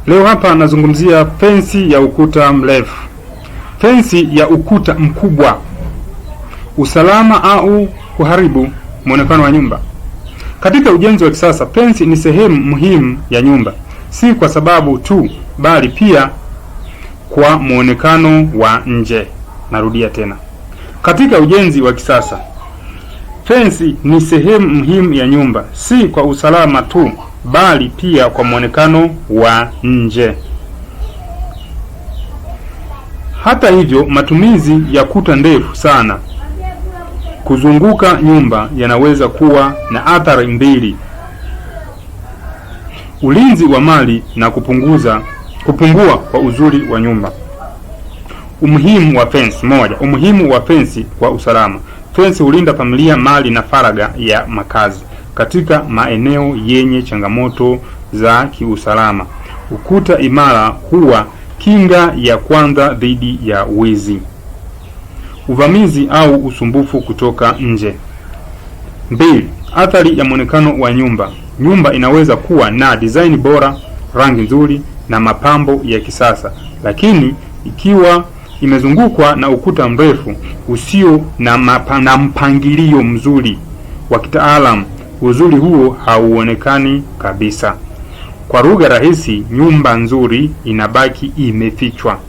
Leo hapa nazungumzia fensi ya ukuta mrefu. Fensi ya ukuta mkubwa, usalama au kuharibu muonekano wa nyumba. Katika ujenzi wa kisasa, fensi ni sehemu muhimu ya nyumba, si kwa sababu tu, bali pia kwa muonekano wa nje. Narudia tena. Katika ujenzi wa kisasa, fensi ni sehemu muhimu ya nyumba, si kwa usalama tu, bali pia kwa muonekano wa nje. Hata hivyo, matumizi ya kuta ndefu sana kuzunguka nyumba yanaweza kuwa na athari mbili: ulinzi wa mali na kupungua kwa uzuri wa nyumba. Umuhimu wa fensi. Moja, umuhimu wa fensi kwa usalama. Fensi hulinda familia, mali na faragha ya makazi katika maeneo yenye changamoto za kiusalama. Ukuta imara huwa kinga ya kwanza dhidi ya wizi, uvamizi au usumbufu kutoka nje. Mbili, athari ya muonekano wa nyumba. Nyumba inaweza kuwa na design bora, rangi nzuri na mapambo ya kisasa, lakini ikiwa imezungukwa na ukuta mrefu usio na mpangilio mzuri wa kitaalamu, uzuri huo hauonekani kabisa. Kwa lugha rahisi, nyumba nzuri inabaki imefichwa.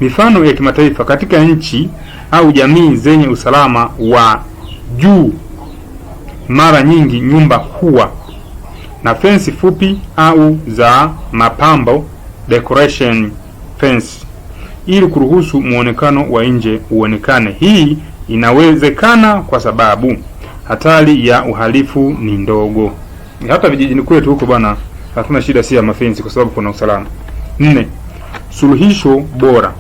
Mifano ya kimataifa: katika nchi au jamii zenye usalama wa juu, mara nyingi nyumba huwa na fensi fupi au za mapambo, decoration fence, ili kuruhusu muonekano wa nje uonekane. Hii inawezekana kwa sababu hatari ya uhalifu ni ndogo. Hata vijijini kwetu huko bwana, hatuna shida si ya mafensi kwa sababu kuna usalama. 4, suluhisho bora.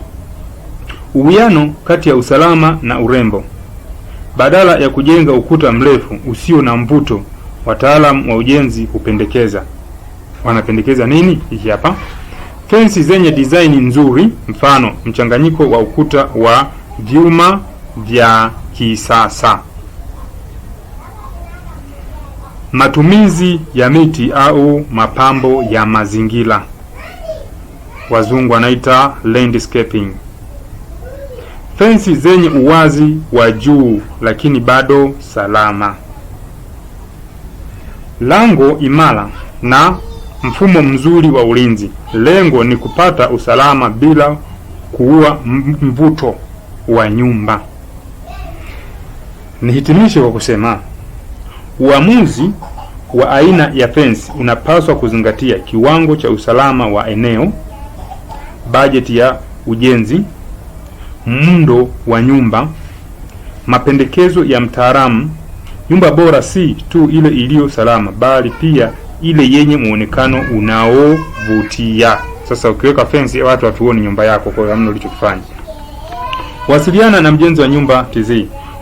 Uwiano kati ya usalama na urembo. Badala ya kujenga ukuta mrefu usio na mvuto, wataalamu wa ujenzi wanapendekeza nini? Hiki hapa: fensi zenye design nzuri, mfano mchanganyiko wa ukuta wa vyuma vya kisasa. Matumizi ya miti au mapambo ya mazingira, wazungu wanaita landscaping. Fensi zenye uwazi wa juu lakini bado salama. Lango imara na mfumo mzuri wa ulinzi. Lengo ni kupata usalama bila kuua mvuto wa nyumba. Nihitimishe kwa kusema, uamuzi wa aina ya fensi unapaswa kuzingatia kiwango cha usalama wa eneo, bajeti ya ujenzi, muundo wa nyumba, mapendekezo ya mtaalamu. Nyumba bora si tu ile iliyo salama, bali pia ile yenye muonekano unaovutia. Sasa ukiweka fence watu watuone nyumba yako, kwa hamna ulichokifanya. Wasiliana na Mjenzi wa Nyumba TZ.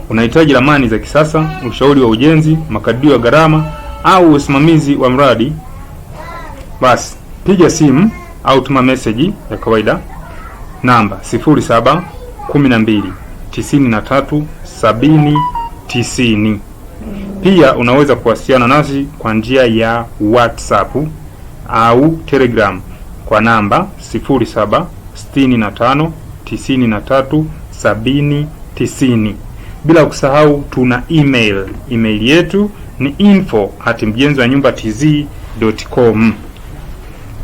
Unahitaji ramani za kisasa, ushauri wa ujenzi, makadirio ya gharama au usimamizi wa mradi? Basi piga simu au tuma message ya kawaida namba 07 12 93 70 90. Pia unaweza kuwasiliana nasi kwa njia ya WhatsApp au Telegram kwa namba 07 65 93 70 90. Bila kusahau tuna email. Email yetu ni info@mjenziwanyumbatz.com.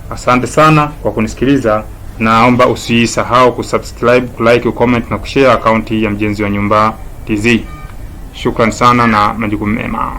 Asante sana kwa kunisikiliza. Naomba usisahau kusubscribe, kulike, comment na kushare akaunti ya Mjenzi wa Nyumba TZ. Shukrani sana na majukumu mema.